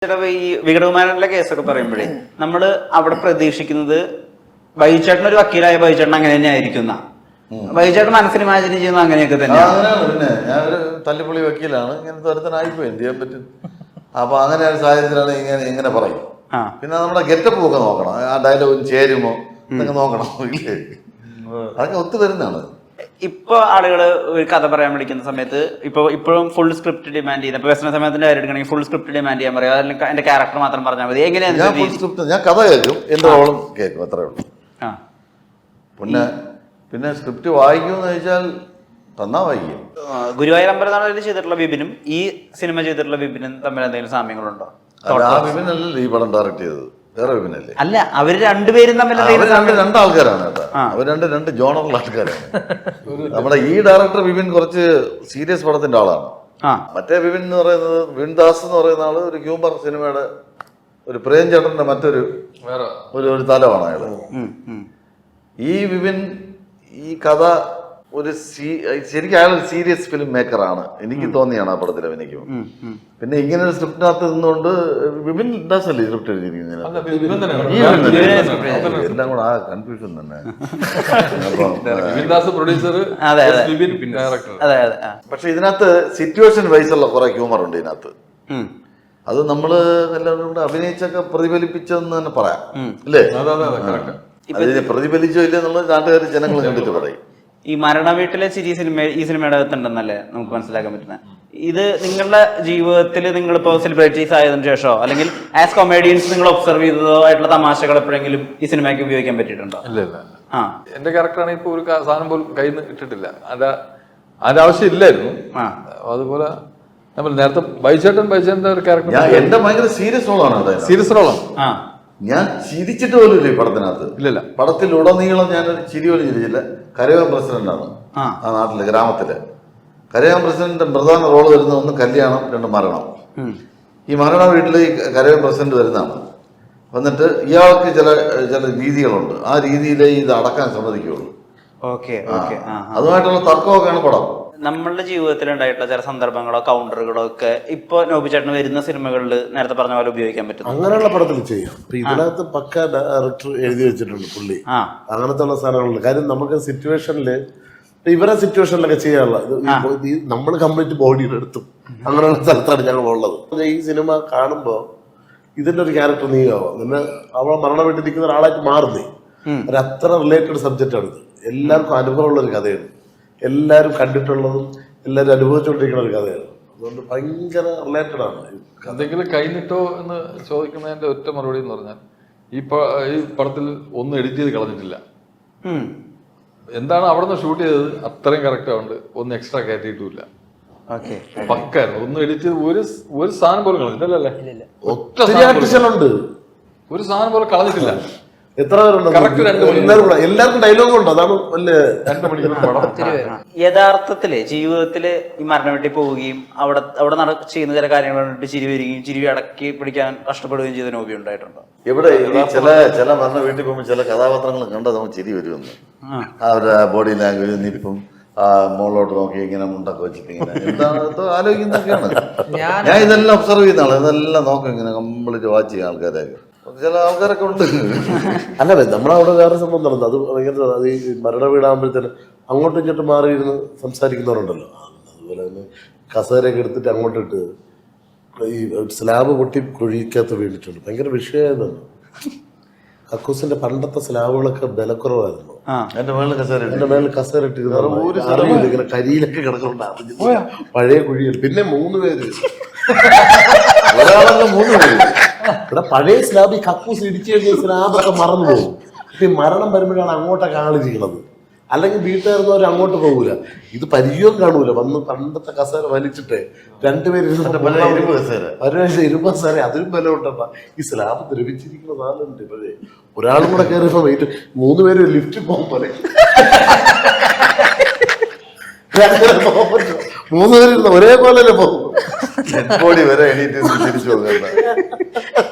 ഈ വികടകുമാരന്റെ കേസൊക്കെ പറയുമ്പോഴേ നമ്മള് അവിടെ പ്രതീക്ഷിക്കുന്നത് ബൈചേട്ടൻ ഒരു വക്കീലായ ബൈചേട്ടൻ അങ്ങനെ തന്നെ ആയിരിക്കുന്ന ബൈചേട്ടൻ മനസ്സിൽ ഇമാജിൻ ചെയ്യുന്നത് അങ്ങനെയൊക്കെ തന്നെയാണ്. പിന്നെ ഞാനൊരു തല്ലിപ്പൊളി വക്കീലാണ്, ഇങ്ങനത്തെ ഒരുത്തനായിപ്പോയി, എന്ത് ചെയ്യാൻ പറ്റും. അപ്പൊ അങ്ങനെ ഒരു സാഹചര്യത്തിലാണ് ഇങ്ങനെ പറയും. പിന്നെ നമ്മുടെ ഗെറ്റപ്പ് ഒക്കെ നോക്കണം, ആ ഡയലോഗിന് ചേരുമോ എന്നൊക്കെ നോക്കണം. ഇല്ലേ, അതൊക്കെ ഒത്തു വരുന്നതാണ്. ഇപ്പൊ ആളുകൾ ഒരു കഥ പറയാൻ വിളിക്കുന്ന സമയത്ത് ഇപ്പോഴും ഫുൾ സ്ക്രിപ്റ്റ് ഡിമാൻഡ് ചെയ്യുന്നത്. ഇപ്പൊ വ്യസന സമയത്തിന്റെ കാര്യം എടുക്കണമെങ്കിൽ ഫുൾ സ്ക്രിപ്റ്റ് ഡിമാൻഡ് ചെയ്യാൻ പറയാം, അല്ലെങ്കിൽ എന്റെ ക്യാരക്ടർ മാത്രം പറഞ്ഞാൽ മതി. എങ്ങനെയാണ്? ഞാൻ കഥ കേൾക്കും, എന്റെ റോളും കേൾക്കും, അത്രേ ഉള്ളൂ. പിന്നെ സ്ക്രിപ്റ്റ് വായിക്കുമെന്ന് ചോദിച്ചാൽ തന്നാ വായിക്കും. ഗുരുവായൂർ അമ്പലനാളിൽ ചെയ്തിട്ടുള്ള വിപിനും ഈ സിനിമ ചെയ്തിട്ടുള്ള വിപിനും തമ്മിൽ എന്തെങ്കിലും സാമ്യങ്ങളുണ്ടോ? ആ വിപിനല്ലല്ലോ ഈ പടം ഡയറക്ട് ചെയ്തത്, വേറെ വിപിനല്ലേ? അല്ല, അവര് രണ്ടുപേരും തമ്മിൽ രണ്ടാൾക്കാരാണ് കേട്ടോ. അവർ രണ്ട് ജോണറൽ ആൾക്കാരാണ്. നമ്മുടെ ഈ ഡയറക്ടർ വിപിൻ കുറച്ച് സീരിയസ് പടത്തിന്റെ ആളാണ്. മറ്റേ വിപിൻ എന്ന് പറയുന്നത്, വിൻദാസ് എന്ന് പറയുന്ന ആള് ഒരു ഹ്യൂമർ സിനിമയുടെ ഒരു പ്രേം ചേട്ടന്റെ മറ്റൊരു ഒരു തലമാണ് അയാള്. ഈ വിപിൻ ഈ കഥ ഒരു ശരിക്കും അയാൾ ഒരു സീരിയസ് ഫിലിം മേക്കറാണ്, എനിക്ക് തോന്നിയാണ് ആ പടത്തിൽ അഭിനയിക്കും. പിന്നെ ഇങ്ങനെ ഒരു സ്ക്രിപ്റ്റിനകത്ത് നിന്നുകൊണ്ട് വിപിൻ ദാസ് അല്ലേ സ്ക്രിപ്റ്റ് എഴുതിയിരിക്കുന്നത്, എല്ലാം കൂടെ ആ കൺഫ്യൂഷൻ തന്നെ. പക്ഷെ ഇതിനകത്ത് സിറ്റുവേഷൻ വൈസുള്ള കുറെ ഹ്യൂമർ ഉണ്ട് ഇതിനകത്ത്. അത് നമ്മള് എല്ലാവരും കൂടെ അഭിനയിച്ചൊക്കെ പ്രതിഫലിപ്പിച്ചെന്ന് തന്നെ പറയാം, അല്ലേ? അതിനെ പ്രതിഫലിച്ചോ ഇല്ല എന്നുള്ളത് നാട്ടുകാർ ജനങ്ങൾ കണ്ടിട്ട് പറയും. ഈ മരണ വീട്ടിലെ ചിരി ഈ സിനിമയുടെ അകത്തുണ്ടെന്നല്ലേ നമുക്ക് മനസ്സിലാക്കാൻ പറ്റുന്നത്. ഇത് നിങ്ങളുടെ ജീവിതത്തിൽ നിങ്ങളിപ്പോ സെലിബ്രിറ്റീസ് ആയതിനു ശേഷമോ അല്ലെങ്കിൽ ആസ് കൊമേഡിയൻസ് നിങ്ങൾ ഒബ്സർവ് ചെയ്തതോ ആയിട്ടുള്ള തമാശകൾ എപ്പോഴെങ്കിലും ഈ സിനിമയ്ക്ക് ഉപയോഗിക്കാൻ പറ്റിയിട്ടുണ്ടോ? ഇല്ല. എന്റെ ക്യാരക്ടറാണ് ഇപ്പൊ ഒരു സാധനം പോലും കയ്യിൽ നിന്ന് ഇട്ടിട്ടില്ല, അതിന്റെ ആവശ്യം ഇല്ലായിരുന്നു. അതുപോലെ നേരത്തെ ബൈചേട്ടന്റെ ഒരു ക്യാരക്ടർ എന്റെ ഭയങ്കര സീരിയസ് റോളാണ്. ഞാൻ ചിരിച്ചിട്ട് പോലും ഇല്ല ഈ പടത്തിനകത്ത്. ഇല്ല, പടത്തിലുടനീളം ഞാനൊരു ചിരി പോലും ചിരിച്ചില്ല. കരയോഗം പ്രസിഡന്റാണ് ആ നാട്ടിലെ ഗ്രാമത്തില്. കരയോഗം പ്രസിഡന്റിന്റെ പ്രധാന റോള് വരുന്ന ഒന്ന് കല്യാണം, രണ്ട് മരണം. ഈ മരണ വീട്ടിൽ ഈ കരയോഗം പ്രസിഡന്റ് വരുന്നതാണ്. വന്നിട്ട് ഇയാൾക്ക് ചില രീതികളുണ്ട്, ആ രീതിയിലേ ഇത് അടക്കാൻ സമ്മതിക്കുള്ളൂ. അതുമായിട്ടുള്ള തർക്കമൊക്കെയാണ് പടം. നമ്മളുടെ ജീവിതത്തിൽ ഉണ്ടായിട്ടുള്ള ചില സന്ദർഭങ്ങളോ കൗണ്ടറുകളോ ഒക്കെ ഇപ്പൊ നോബിചേട്ടന് വരുന്ന സിനിമകളിൽ നേരത്തെ പറഞ്ഞ പോലെ ഉപയോഗിക്കാൻ പറ്റും. അങ്ങനെയുള്ള പടത്തിൽ ചെയ്യാം. ഇതിനകത്ത് പക്ക ഡയറക്ടർ എഴുതി വെച്ചിട്ടുണ്ട് പുള്ളി, അങ്ങനത്തെ ഉള്ള സാധനങ്ങളുണ്ട്. കാര്യം നമുക്ക് സിറ്റുവേഷനില് ഇവരെ സിറ്റുവേഷനിലൊക്കെ ചെയ്യാനുള്ള നമ്മൾ കംപ്ലീറ്റ് ബോഡിയുടെ എടുത്തും അങ്ങനെയുള്ള സ്ഥലത്താണ് ഞങ്ങൾ ഉള്ളത്. ഈ സിനിമ കാണുമ്പോ ഇതിന്റെ ഒരു ക്യാരക്ടർ നീ ആവാം, പിന്നെ അവളെ മരണ വീട്ടിൽ നിൽക്കുന്ന ഒരാളായിട്ട് മാറുന്നേ. ഒരു അത്ര റിലേറ്റഡ് സബ്ജക്റ്റ് ആണ് ഇത്. എല്ലാവർക്കും അനുഭവമുള്ള ഒരു കഥയാണ്, എല്ലാവരും കണ്ടിട്ടുള്ളതും എല്ലാവരും അനുഭവിച്ചുകൊണ്ടിരിക്കുന്ന ഒരു കഥയാണ്. അതുകൊണ്ട് ഭയങ്കര റിലേറ്റഡ് ആണ്. എന്തെങ്കിലും കൈനിട്ടോ എന്ന് ചോദിക്കുന്നതിന്റെ ഒറ്റ മറുപടി എന്ന് പറഞ്ഞാൽ ഈ പടത്തിൽ ഒന്നും എഡിറ്റ് ചെയ്ത് കളഞ്ഞിട്ടില്ല. എന്താണ് അവിടെ നിന്ന് ഷൂട്ട് ചെയ്തത് അത്രയും കറക്റ്റ് ആവുണ്ട്, ഒന്നും എക്സ്ട്രാ കയറ്റിയിട്ടില്ല. പക്കായിരുന്നു, ഒന്നും എഡിറ്റ് ചെയ്ത് ഒരു സാധനം പോലും കളഞ്ഞിട്ടില്ലല്ലേ? ഒരു സാധനം പോലും കളഞ്ഞിട്ടില്ല. എത്ര എല്ലാവർക്കും ഡയലോഗ് ഉണ്ട്, അതാണ് വലിയ. യഥാർത്ഥത്തില് ജീവിതത്തില് ഈ മരണ വീട്ടിൽ പോവുകയും അവിടെ ചെയ്യുന്ന ചില കാര്യങ്ങൾ കണ്ടിട്ട് ചിരി വരികയും ചിരി അടക്കി പിടിക്കാൻ കഷ്ടപ്പെടുകയും ചെയ്ത നോബി ഉണ്ടായിട്ടുണ്ടോ? ഇവിടെ ചില മരണ വീട്ടിൽ പോകുമ്പോൾ ചില കഥാപാത്രങ്ങൾ കണ്ടാൽ നമുക്ക് ചിരി വരുമെന്ന്. അവരുടെ ബോഡി ലാംഗ്വേജ്, നിൽപ്പും, മുകളിലോട്ട് നോക്കി ഇങ്ങനെ മുണ്ടൊക്കെ വെച്ചിട്ട് ഇങ്ങനെ എന്താണ് ആലോചിക്കുന്നതൊക്കെയാണ്. ഞാൻ ഇതെല്ലാം ഒബ്സർവ് ചെയ്യുന്ന ആളാണ്, ഇതെല്ലാം നോക്കും, ഇങ്ങനെ കംപ്ലീറ്റ് വാച്ച് ചെയ്യുന്ന ആൾക്കാരൊക്കെ ചില ആൾക്കാരൊക്കെ ഉണ്ട്. അല്ല, നമ്മളവിടെ വേറെ സംഭവം നടന്നു. അത് ഭയങ്കര, അത് ഈ മരണ വീടാകുമ്പോഴത്തേന് അങ്ങോട്ടും ഇങ്ങോട്ടും മാറിയിരുന്ന് സംസാരിക്കുന്നവരുണ്ടല്ലോ. അതുപോലെ തന്നെ കസേരയൊക്കെ എടുത്തിട്ട് അങ്ങോട്ടിട്ട് ഈ സ്ലാബ് പൊട്ടി കുഴിക്കകത്ത് വീണിട്ടുണ്ട്. ഭയങ്കര വിഷയമായിരുന്നു. കക്കൂസിന്റെ പണ്ടത്തെ സ്ലാബുകളൊക്കെ ബലക്കുറവായിരുന്നു. എന്റെ മേളിൽ കസേര ഇട്ടിരുന്നു, ഇങ്ങനെ കരിയിലൊക്കെ കിടക്കുന്നുണ്ടായിരുന്നു. പഴയ കുഴിയിൽ പിന്നെ 3 പേര്, ഒരാളല്ല 3 പേര്. ഇവിടെ പഴയ സ്ലാബ് ഈ കക്കൂസ് ഇടിച്ചു കഴിഞ്ഞ സ്ലാബൊക്കെ മറന്നു പോകും. ഈ മരണം വരുമ്പോഴാണ് അങ്ങോട്ടൊക്കെ ആളിരിക്കുന്നത്. അല്ലെങ്കിൽ വീട്ടുകാർന്നവർ അങ്ങോട്ട് പോകൂല, ഇത് പരിചയവും കാണൂല. വന്ന് പണ്ടത്തെ കസേര വലിച്ചിട്ട് 2 പേര് ഇരുമ്പ് കസേര, അതിലും ബലം ഉണ്ടെന്നാ. ഈ സ്ലാബ് ദ്രവിച്ചിരിക്കുന്ന സാധനമുണ്ട്. ഇപ്പോഴേ ഒരാളും കൂടെ കയറിയപ്പോ വെയിറ്റ് 3 പേര് ലിഫ്റ്റ് പോകും പോലെ 3 പേര് ഒരേപോലെ പോകും. ബോഡി വരെ തിരിച്ചു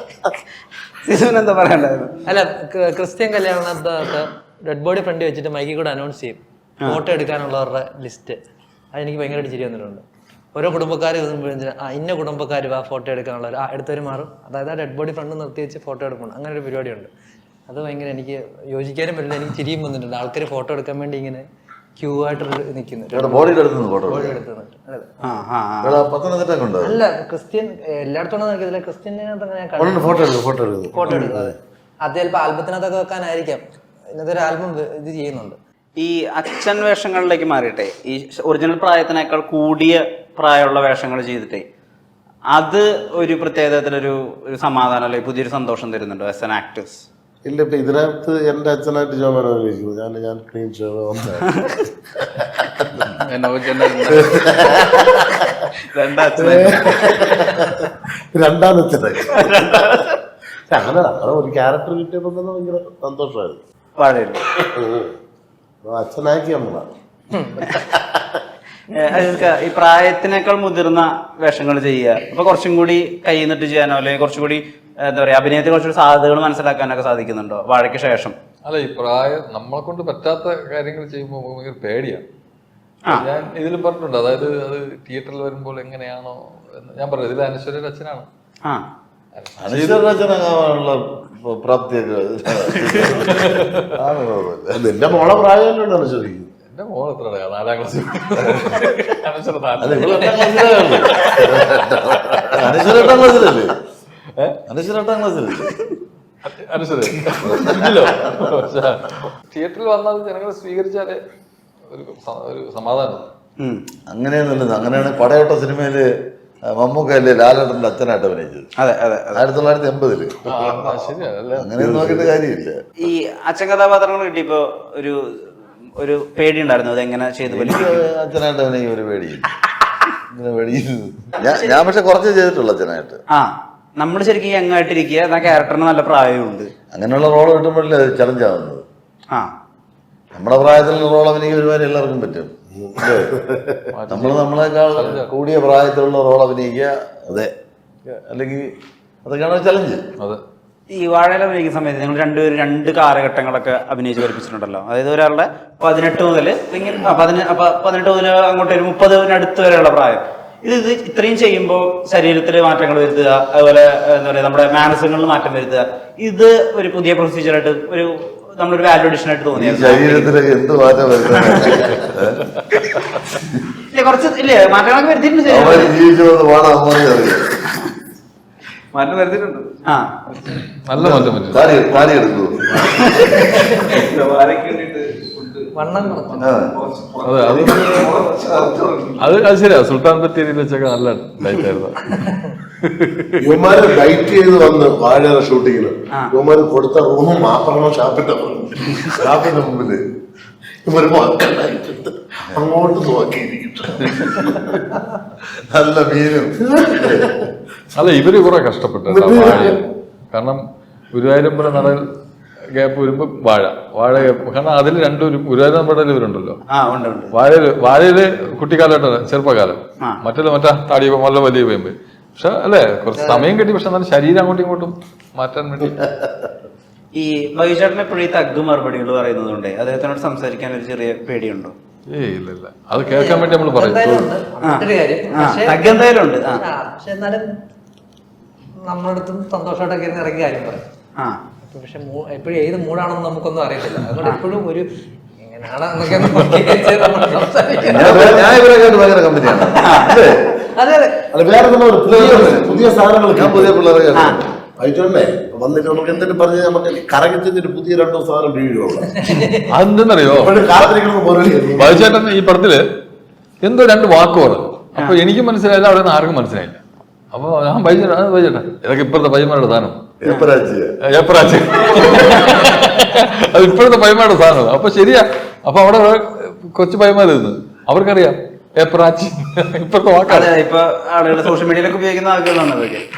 എന്താ പറയണ്ടായിരുന്നു? അല്ല, ക്രിസ്ത്യൻ കല്യാണത്ത് ഡെഡ് ബോഡി ഫ്രണ്ട് വെച്ചിട്ട് മൈക്കിൽ കൂടെ അനൗൺസ് ചെയ്യും ഫോട്ടോ എടുക്കാനുള്ളവരുടെ ലിസ്റ്റ്. അതെനിക്ക് ഭയങ്കരമായിട്ട് ചിരി വന്നിട്ടുണ്ട്. ഓരോ കുടുംബക്കാർ ഇന്ന കുടുംബക്കാർ ആ ഫോട്ടോ എടുക്കാനുള്ള എടുത്തവർ മാറും. അതായത് ആ ഡെഡ് ബോഡി ഫ്രണ്ട് നിർത്തി വെച്ച് ഫോട്ടോ എടുക്കണം. അങ്ങനെ ഒരു പരിപാടിയുണ്ട്. അത് ഭയങ്കര എനിക്ക് യോജിക്കാനും പറ്റില്ല. എനിക്ക് ചിരിയും വന്നിട്ടുണ്ട്. ആൾക്കാർ ഫോട്ടോ എടുക്കാൻ വേണ്ടി ഇങ്ങനെ ക്യൂ ആയിട്ട് നിൽക്കുന്നു. ബോഡിയുടെ അടുത്ത് ഫോട്ടോ അല്ല ക്രിസ്ത്യൻ എല്ലായിടത്തും നോക്കിയതില്ല. ക്രിസ്ത്യനകത്ത് ഫോട്ടോ എടുക്കുന്നത് അത് ചിലപ്പോൾ ആൽബത്തിനകത്തൊക്കെ വെക്കാനായിരിക്കാം. ഇന്നത്തെ ഒരു ആൽബം ഇത് ചെയ്യുന്നുണ്ട്. ഈ അച്ഛൻ വേഷങ്ങളിലേക്ക് മാറിയിട്ടെ ഈ ഒറിജിനൽ പ്രായത്തിനേക്കാൾ കൂടിയ പ്രായമുള്ള വേഷങ്ങൾ ചെയ്തിട്ടേ അത് ഒരു പ്രത്യേകതരത്തിലൊരു സമാധാനം അല്ലെങ്കിൽ പുതിയൊരു സന്തോഷം തരുന്നുണ്ടോ ആസ് ആൻ ആക്ടേഴ്സ്? ഇല്ല, ഇപ്പൊ ഇതിനകത്ത് എന്റെ അച്ഛനായിട്ട് ചോദിക്കുന്നു. ഞാൻ ക്ലീൻ ഷേവ് രണ്ടാമത്തെ അങ്ങനെ ഒരു ക്യാരക്ടർ കിട്ടിയപ്പോ തന്നെ ഭയങ്കര സന്തോഷമായിരുന്നു. അച്ഛനാക്കി നമ്മളാണ്. ഈ പ്രായത്തിനേക്കാൾ മുതിർന്ന വേഷങ്ങൾ ചെയ്യുക അപ്പൊ കുറച്ചും കൂടി കൈ നിന്നിട്ട് ചെയ്യാനോ അല്ലെങ്കിൽ കുറച്ചും കൂടി എന്താ പറയാ അഭിനയത്തെ കുറച്ചൊരു സാധ്യതകൾ മനസ്സിലാക്കാനൊക്കെ സാധിക്കുന്നുണ്ടോ വാഴയ്ക്ക് ശേഷം? അല്ല, ഈ പ്രായം നമ്മളെ കൊണ്ട് പറ്റാത്ത കാര്യങ്ങൾ ചെയ്യുമ്പോൾ ഭയങ്കര പേടിയാണ്. ഞാൻ ഇതിലും പറഞ്ഞിട്ടുണ്ട്. അതായത് അത് തിയേറ്ററിൽ വരുമ്പോൾ എങ്ങനെയാണോ ഞാൻ പറഞ്ഞത്. ഇതിൽ അനശ്വരയുടെ അച്ഛനാണ്. അനശ്വരയുടെ അച്ഛനാകാനുള്ള പ്രാപ്തിയൊക്കെ എന്റെ മോളെ പ്രായമല്ലോ ചോദിക്കും. എന്റെ മോൾ എത്ര 4ാം ക്ലാസ്സിൽ തിയേറ്ററിൽ വന്നാൽ ജനങ്ങളെ സ്വീകരിച്ചാലേ ഒരു സമാധാനം. അങ്ങനെയൊന്നുമില്ല. അങ്ങനെയാണ് പടയോട്ട സിനിമയില് മമ്മൂക്കല്ലേ ലാലേട്ടന്റെ അച്ഛനായിട്ട് അഭിനയിച്ചത്. 1980. അങ്ങനെ നോക്കിയിട്ട് കാര്യമില്ല. ഈ അച്ഛൻ കഥാപാത്രങ്ങൾ കിട്ടിയപ്പോ ഒരു പേടി ഉണ്ടായിരുന്നു അതെങ്ങനെ ചെയ്തു? അച്ഛനായിട്ട് അഭിനയിക്കും ഒരു പേടിയില്ല. ഇങ്ങനെ പേടിയിരുന്നു. ഞാൻ പക്ഷെ കുറച്ച് ചെയ്തിട്ടുള്ളൂ അച്ഛനായിട്ട്. നമ്മൾ ശരിക്കും യങ്ങായിട്ടിരിക്കുക ആ ക്യാരക്ടറിന് നല്ല പ്രായമുണ്ട്. അങ്ങനെയുള്ള റോള് കിട്ടുമ്പോഴല്ലേ ചലഞ്ച് ആവുന്നത്. നമ്മുടെ പ്രായത്തിലുള്ള റോൾ അഭിനയിക്കാൻ ഒരുപാട് എല്ലാവർക്കും പറ്റും. നമ്മളെക്കാൾ കൂടിയ പ്രായത്തിലുള്ള റോൾ അഭിനയിക്കുക. അതെ, അല്ലെങ്കിൽ അതൊക്കെയാണ് ചലഞ്ച്. അതെ. ഈ വാഴയിൽ അഭിനയിക്കുന്ന സമയത്ത് നിങ്ങൾ രണ്ടുപേരും 2 കാലഘട്ടങ്ങളൊക്കെ അഭിനയിച്ച് പഠിപ്പിച്ചിട്ടുണ്ടല്ലോ. അതായത് ഒരാളുടെ 18 മുതൽ 18 മുതൽ അങ്ങോട്ട് ഒരു 30 വരെയുള്ള പ്രായം. ഇത് ഇത്രയും ചെയ്യുമ്പോൾ ശരീരത്തിൽ മാറ്റങ്ങൾ വരുത്തുക, അതുപോലെ എന്താ പറയുക നമ്മുടെ മാനസികങ്ങളിൽ മാറ്റം വരുത്തുക, ഇത് ഒരു പുതിയ പ്രൊസീജിയറായിട്ട് നമ്മളൊരു വാല്യൂ അഡീഷൻ ആയിട്ട് തോന്നിയത് ശരീരത്തിലേക്ക് എന്ത് മാറ്റം കുറച്ച് ഇല്ലേ മാറ്റങ്ങളൊക്കെ വരുത്തിയിട്ടുണ്ട്. മാറ്റം വരുത്തിയിട്ടുണ്ട്. നല്ല മാറ്റം പറ്റും. താടി എടുക്കൂ. അത് ശരിയാ. സുൽത്താൻ ബത്തേരിയിൽ വെച്ചൊക്കെ നല്ല ഡയറ്റ് ആയിരുന്നു. യുവമാര് ഡയറ്റ് ചെയ്ത് വന്ന് വാഴയുടെ ഷൂട്ടിങ്ങിന് യുവമാര് കൊടുത്ത റൂമും മാത്രമാണ് ഷാപ്പിന്റെ മുമ്പില് ഇവര് മക്കളായിട്ടുണ്ട് അങ്ങോട്ട് നോക്കിയിരിക്കും. നല്ല മീനും. അല്ല, ഇവര് കുറെ കഷ്ടപ്പെട്ടു. കാരണം ഗുരുവായൂരമ്പലം നടൽ ഗ്യാപ്പ് വരുമ്പോ വാഴ ഗ്യാപ്പ്. കാരണം അതിൽ രണ്ടുപേരും ഗുരുവായൂർ നമ്മുടെ ഇവരുണ്ടല്ലോ. വാഴയില് കുട്ടിക്കാലമായിട്ടാണ് ചെറുപ്പകാലം. മറ്റേ താടിയപ്പോ നല്ല വലിയ പോയമ്പോ. പക്ഷെ അല്ലേ കുറച്ച് സമയം കിട്ടി. പക്ഷെ എന്നാലും ശരീരം അങ്ങോട്ടും ഇങ്ങോട്ടും മാറ്റാൻ വേണ്ടി. ഈ ബൈചേട്ടൻ എപ്പോഴും ഈ തഗ് മറുപടികൾ പറയുന്നതുകൊണ്ട് അദ്ദേഹത്തിനോട് സംസാരിക്കാൻ ഒരു ചെറിയ പേടിയുണ്ടോ? ഇല്ല. അത് കേൾക്കാൻ വേണ്ടി നമ്മൾ പറയും. തഗ് എന്തായാലും ഉണ്ട്. പക്ഷെ എന്നാലും നമ്മളടുത്തും സന്തോഷമായിട്ടൊക്കെ ഇറങ്ങിയ കാര്യം പറയും. പക്ഷെ എപ്പോഴും ഏത് മൂടാണെന്ന് നമുക്കൊന്നും അറിയത്തില്ല. അതുകൊണ്ട് എപ്പോഴും ഒരു എങ്ങനെയാണെന്നൊക്കെ പുതിയ സാധനങ്ങൾ പുതിയ പിള്ളേരെ അയച്ചോണ്ടേ വന്നിട്ട് നമുക്ക് എന്തെങ്കിലും പറഞ്ഞ് നമുക്ക് കറങ്ങിച്ചൊരു പുതിയ 2 സാധനം വീഴുള്ളൂ. അതെന്തെന്നറിയോ, ബൈചേട്ടൻ ഈ പടത്തില് എന്തോ 2 വാക്ക് പറഞ്ഞു. അപ്പൊ എനിക്ക് മനസ്സിലായില്ല, അവിടെ നിന്ന് ആർക്കും മനസ്സിലായില്ല. അപ്പൊ ഞാൻ ബൈചേട്ടാ ഇതൊക്കെ ഇപ്പോഴത്തെ പയ്യന്മാരുടെ സാധനം. അത് ഇപ്പോഴത്തെ പയ്യന്മാരുടെ സാധനം. അപ്പൊ ശരിയാ. അപ്പൊ അവിടെ കൊച്ചു പയ്യന്മാർ നിന്ന് അവർക്കറിയാം ഏപ്രാച്ചി ഇപ്പോഴത്തെ വാക്കാണ്. ഇപ്പൊ ആളുകൾ സോഷ്യൽ മീഡിയയിലൊക്കെ ഉപയോഗിക്കുന്ന ആളുകളാണ് അതൊക്കെ.